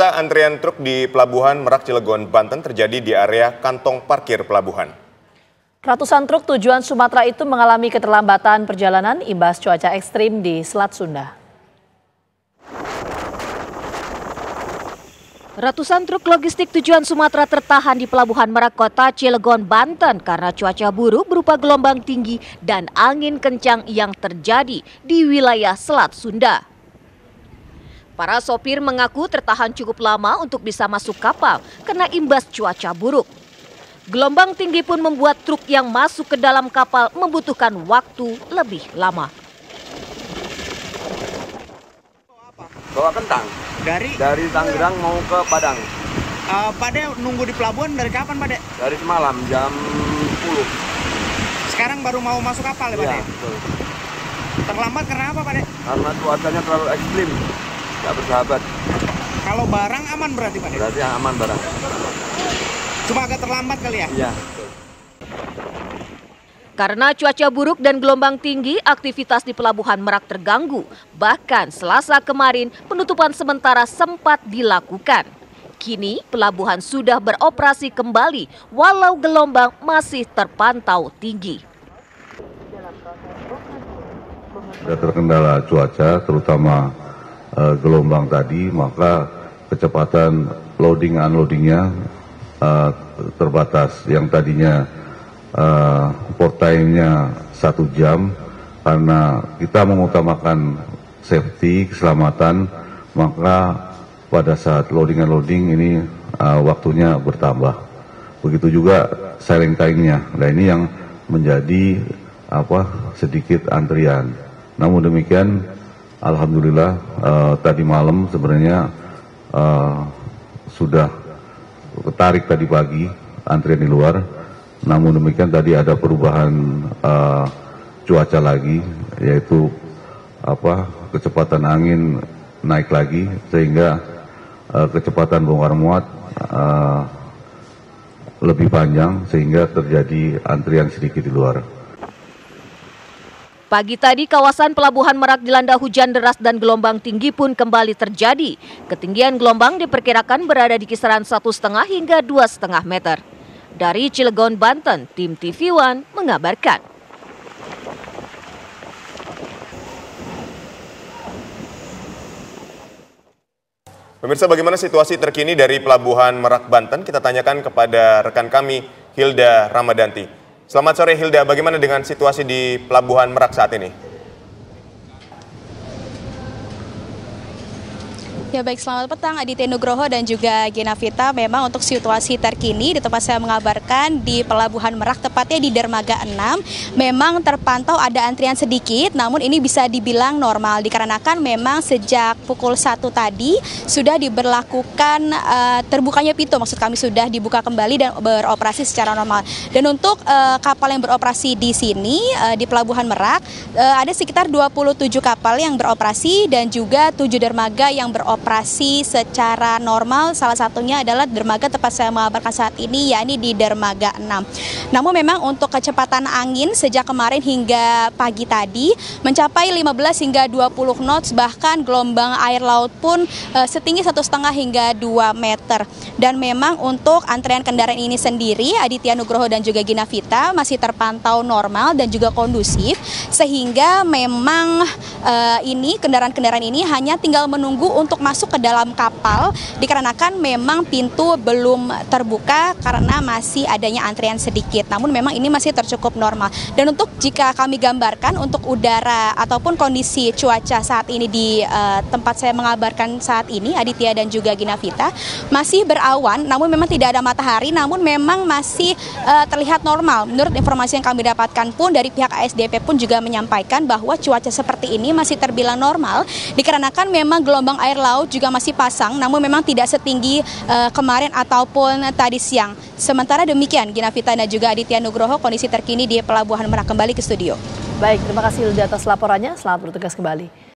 Antrian truk di Pelabuhan Merak Cilegon, Banten terjadi di area kantong parkir pelabuhan. Ratusan truk tujuan Sumatera itu mengalami keterlambatan perjalanan imbas cuaca ekstrim di Selat Sunda. Ratusan truk logistik tujuan Sumatera tertahan di Pelabuhan Merak Kota Cilegon, Banten karena cuaca buruk berupa gelombang tinggi dan angin kencang yang terjadi di wilayah Selat Sunda. Para sopir mengaku tertahan cukup lama untuk bisa masuk kapal karena imbas cuaca buruk. Gelombang tinggi pun membuat truk yang masuk ke dalam kapal membutuhkan waktu lebih lama. Bawa kentang dari Tangerang mau ke Padang. Pade nunggu di pelabuhan dari kapan, Pade? Dari semalam jam 10. Sekarang baru mau masuk kapal ya, Pade? Iya, betul. Terlambat karena apa, Pade? Karena cuacanya terlalu ekstrim, nggak bersahabat. Kalau barang aman berarti, Pade? Berarti aman barang. Cuma agak terlambat kali ya? Iya. Karena cuaca buruk dan gelombang tinggi, aktivitas di Pelabuhan Merak terganggu. Bahkan Selasa kemarin penutupan sementara sempat dilakukan. Kini pelabuhan sudah beroperasi kembali walau gelombang masih terpantau tinggi. Sudah terkendala cuaca, terutama gelombang tadi, maka kecepatan loading unloadingnya terbatas. Yang tadinya port time-nya 1 jam, karena kita mengutamakan safety, keselamatan, maka pada saat loading unloading ini waktunya bertambah. Begitu juga sailing time-nya. Nah, ini yang menjadi sedikit antrian. Namun demikian, alhamdulillah tadi malam sebenarnya sudah ketarik tadi pagi antrian di luar. Namun demikian tadi ada perubahan cuaca lagi, yaitu kecepatan angin naik lagi sehingga kecepatan bongkar muat lebih panjang sehingga terjadi antrian sedikit di luar. Pagi tadi kawasan Pelabuhan Merak dilanda hujan deras dan gelombang tinggi pun kembali terjadi. Ketinggian gelombang diperkirakan berada di kisaran 1,5 hingga 2,5 meter. Dari Cilegon, Banten, tim TV One mengabarkan. Pemirsa, bagaimana situasi terkini dari Pelabuhan Merak, Banten? Kita tanyakan kepada rekan kami, Hilda Ramadanti. Selamat sore, Hilda. Bagaimana dengan situasi di Pelabuhan Merak saat ini? Ya baik, selamat petang Aditya Nugroho dan juga Gina Vita. Memang untuk situasi terkini di tempat saya mengabarkan di Pelabuhan Merak, tepatnya di Dermaga 6, memang terpantau ada antrian sedikit, namun ini bisa dibilang normal dikarenakan memang sejak pukul 1 tadi sudah diberlakukan terbukanya pintu, maksud kami sudah dibuka kembali dan beroperasi secara normal. Dan untuk kapal yang beroperasi di sini di Pelabuhan Merak ada sekitar 27 kapal yang beroperasi dan juga 7 dermaga yang beroperasi secara normal. Salah satunya adalah dermaga tempat saya mengabarkan saat ini, yakni di Dermaga 6. Namun memang untuk kecepatan angin sejak kemarin hingga pagi tadi mencapai 15 hingga 20 knots, bahkan gelombang air laut pun setinggi 1,5 hingga 2 meter. Dan memang untuk antrean kendaraan ini sendiri, Aditya Nugroho dan juga Gina Vita, masih terpantau normal dan juga kondusif, sehingga memang ini kendaraan-kendaraan ini hanya tinggal menunggu untuk masuk ke dalam kapal dikarenakan memang pintu belum terbuka karena masih adanya antrian sedikit. Namun memang ini masih tercukup normal. Dan untuk jika kami gambarkan untuk udara ataupun kondisi cuaca saat ini di tempat saya mengabarkan saat ini, Aditya dan juga Gina Vita, masih berawan, namun memang tidak ada matahari, namun memang masih terlihat normal. Menurut informasi yang kami dapatkan pun dari pihak ASDP pun juga menyampaikan bahwa cuaca seperti ini masih terbilang normal dikarenakan memang gelombang air laut juga masih pasang, namun memang tidak setinggi kemarin ataupun tadi siang. Sementara demikian, Gina Vita dan juga Aditya Nugroho, kondisi terkini di Pelabuhan Merak. Kembali ke studio. Baik, terima kasih Hilda atas laporannya. Selamat bertugas kembali.